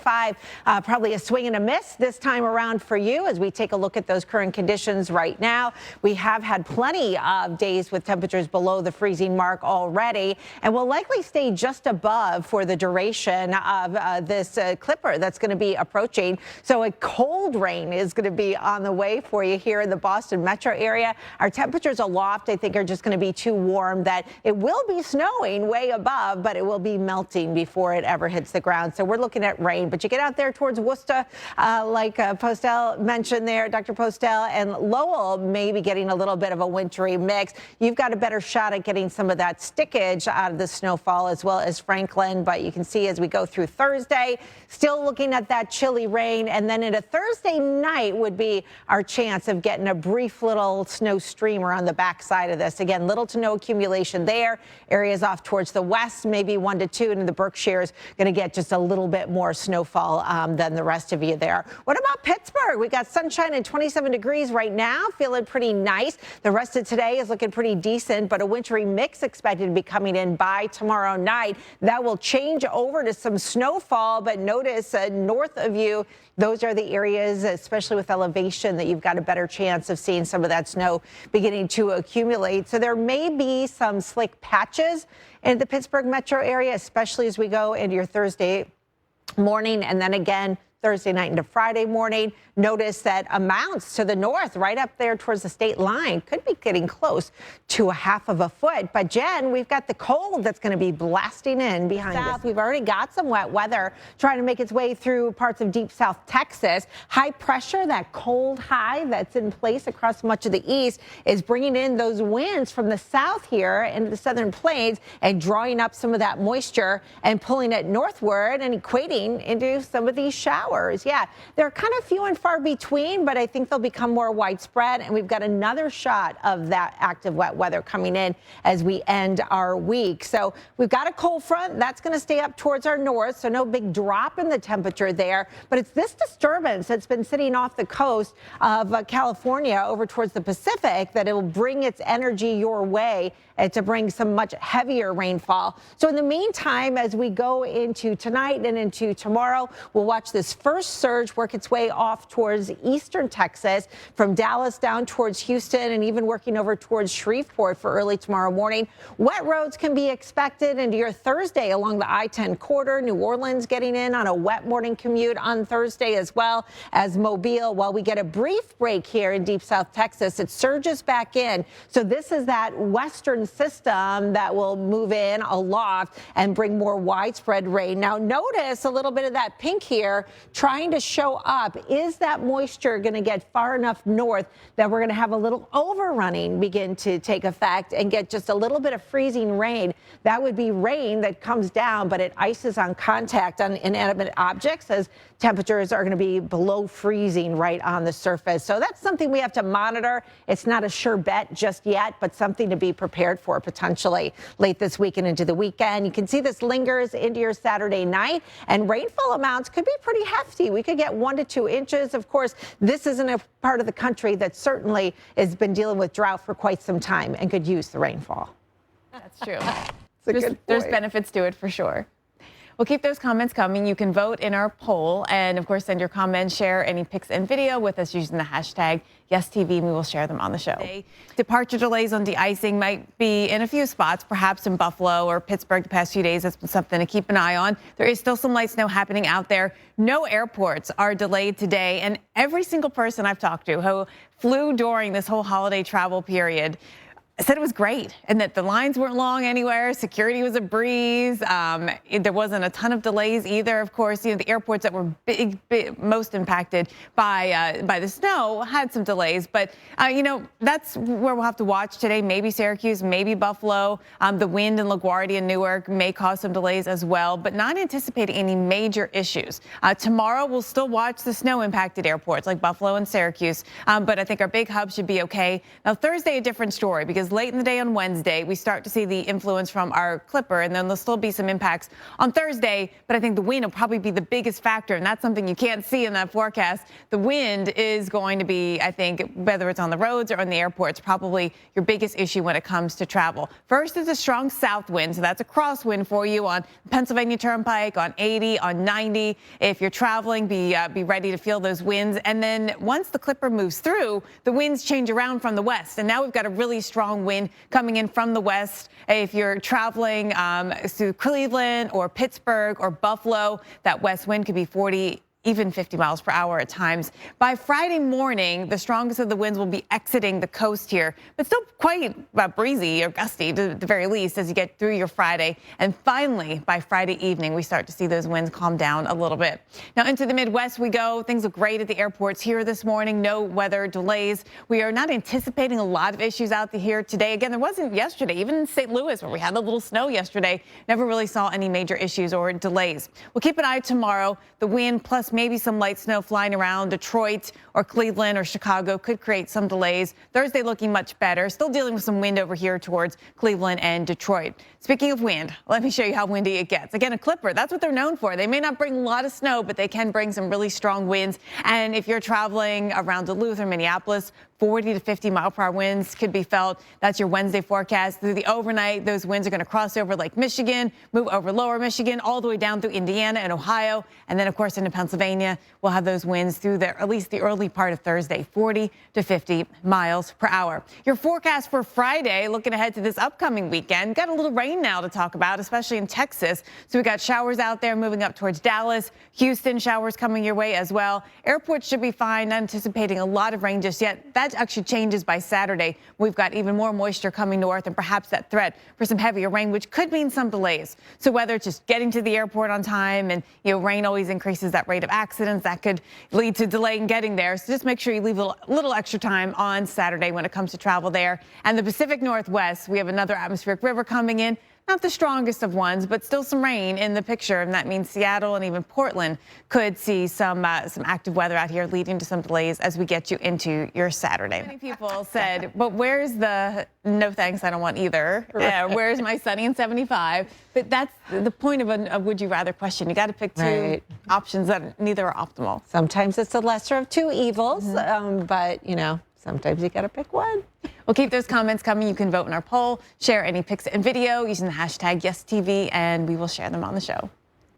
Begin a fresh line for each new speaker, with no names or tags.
95. Probably a swing and a miss this time around for you as we take a look at those current conditions right now. We have had plenty of days with temperatures below the freezing mark already, and will likely stay just above for the duration of this clipper that's going to be approaching. So a cold rain is going to be on the way for you here in the Boston metro area. Our temperatures aloft, I think, are just going to be too warm that it will be snowing way above, but it will be melting before it ever hits the ground. So we're looking at rain, but you get out there towards Worcester, like Postel mentioned there, Dr. Postel, and Lowell may be getting a little bit of a wintry mix. You've got a better shot at getting some of that stickage out of the snowfall, as well as Franklin. But you can see as we go through Thursday, still looking at that chilly rain. And then into Thursday night would be our chance of getting a brief little snow streamer on the backside of this. Again, little to no accumulation there. Areas off towards the west, maybe 1 to 2, and in the Berkshires going to get just a little bit more snowfall than the rest of you there. What about Pittsburgh? We got sunshine and 27 degrees right now, feeling pretty nice. The rest of today is looking pretty decent, but a wintry mix expected to be coming in by tomorrow night. That will change over to some snowfall, but notice north of you, those are the areas, especially with elevation, that you've got a better chance of seeing some of that snow beginning to accumulate. So there may be some slick patches in the Pittsburgh metro area, especially as we go into your Thursday morning, and then again Thursday night into Friday morning. Notice that amounts to the north, right up there towards the state line, could be getting close to 1/2 foot. But Jen, we've got the cold that's going to be blasting in behind us. We've already got some wet weather trying to make its way through parts of deep South Texas. High pressure, that cold high that's in place across much of the east, is bringing in those winds from the south here into the southern plains and drawing up some of that moisture and pulling it northward and equating into some of these showers. Yeah, they're kind of few and far between, but I think they'll become more widespread, and we've got another shot of that active wet weather coming in as we end our week. So we've got a cold front that's going to stay up towards our north, so no big drop in the temperature there, but it's this disturbance that's been sitting off the coast of California over towards the Pacific that it will bring its energy your way to bring some much heavier rainfall. So in the meantime, as we go into tonight and into tomorrow, we'll watch this first surge work its way off towards eastern Texas, from Dallas down towards Houston, and even working over towards Shreveport for early tomorrow morning. Wet roads can be expected into your Thursday along the I-10 corridor. New Orleans getting in on a wet morning commute on Thursday, as well as Mobile. While we get a brief break here in deep South Texas, it surges back in. So this is that western system that will move in aloft and bring more widespread rain. Now notice a little bit of that pink here trying to show up. Is that moisture going to get far enough north that we're going to have a little overrunning begin to take effect and get just a little bit of freezing rain? That would be rain that comes down, but it ices on contact on inanimate objects, as temperatures are going to be below freezing right on the surface. So that's something we have to monitor. It's not a sure bet just yet, but something to be prepared for potentially late this week and into the weekend. You can see this lingers into your Saturday night, and rainfall amounts could be pretty hefty. We could get 1 to 2 inches. Of course, this isn't a part of the country that certainly has been dealing with drought for quite some time and could use the rainfall.
That's true. There's benefits to it for sure. Well, keep those comments coming. You can vote in our poll, and of course, send your comments, share any pics and video with us using the hashtag YesTV, and we will share them on the show. Departure delays on de-icing might be in a few spots, perhaps in Buffalo or Pittsburgh the past few days. That's been something to keep an eye on. There is still some light snow happening out there. No airports are delayed today, and every single person I've talked to who flew during this whole holiday travel period said it was great and that the lines weren't long anywhere. Security was a breeze. There wasn't a ton of delays either. Of course, the airports that were most impacted by the snow had some delays. But, that's where we'll have to watch today. Maybe Syracuse, maybe Buffalo. The wind in LaGuardia and Newark may cause some delays as well, but not anticipating any major issues. Tomorrow, we'll still watch the snow-impacted airports like Buffalo and Syracuse. But I think our big hub should be okay. Now, Thursday, a different story, because because late in the day on Wednesday, we start to see the influence from our clipper, and then there'll still be some impacts on Thursday. But I think the wind will probably be the biggest factor, and that's something you can't see in that forecast. The wind is going to be, I think, whether it's on the roads or on the airports, probably your biggest issue when it comes to travel. First is a strong south wind, so that's a crosswind for you on Pennsylvania Turnpike, on 80, on 90. If you're traveling, be ready to feel those winds. And then once the clipper moves through, the winds change around from the west. And now we've got a really strong wind coming in from the west. If you're traveling to Cleveland or Pittsburgh or Buffalo, that west wind could be 40, even 50 miles per hour at times. By Friday morning, the strongest of the winds will be exiting the coast here, but still quite breezy or gusty to the very least as you get through your Friday. And finally, by Friday evening, we start to see those winds calm down a little bit. Now into the Midwest we go. Things look great at the airports here this morning. No weather delays. We are not anticipating a lot of issues out here today. Again, there wasn't yesterday, even in St. Louis where we had a little snow yesterday. Never really saw any major issues or delays. We'll keep an eye tomorrow. The wind plus maybe some light snow flying around Detroit or Cleveland or Chicago could create some delays. Thursday looking much better. Still dealing with some wind over here towards Cleveland and Detroit. Speaking of wind, let me show you how windy it gets. Again, a clipper, that's what they're known for. They may not bring a lot of snow, but they can bring some really strong winds. And if you're traveling around Duluth or Minneapolis, 40 to 50 mile per hour winds could be felt. That's your Wednesday forecast. Through the overnight, those winds are going to cross over Lake Michigan, move over lower Michigan, all the way down through Indiana and Ohio. And then, of course, into Pennsylvania, we'll have those winds through at least the early part of Thursday, 40 to 50 miles per hour. Your forecast for Friday, looking ahead to this upcoming weekend, got a little rain now to talk about, especially in Texas. So we got showers out there moving up towards Dallas, Houston, showers coming your way as well. Airports should be fine, not anticipating a lot of rain just yet. That actually changes by Saturday. We've got even more moisture coming north and perhaps that threat for some heavier rain, which could mean some delays. So whether it's just getting to the airport on time, and rain always increases that rate of accidents, that could lead to delay in getting there. So just make sure you leave a little extra time on Saturday when it comes to travel there. And the Pacific Northwest, we have another atmospheric river coming in. Not the strongest of ones, but still some rain in the picture, and that means Seattle and even Portland could see some active weather out here, leading to some delays as we get you into your Saturday. Many people said, but where's the no thanks, I don't want either. Where's my sunny and 75? But that's the point of a would you rather question. You got to pick two options that neither are optimal.
Sometimes it's the lesser of two evils, but sometimes you got to pick one.
We'll keep those comments coming. You can vote in our poll, share any pics and video using the hashtag YesTV, and we will share them on the show.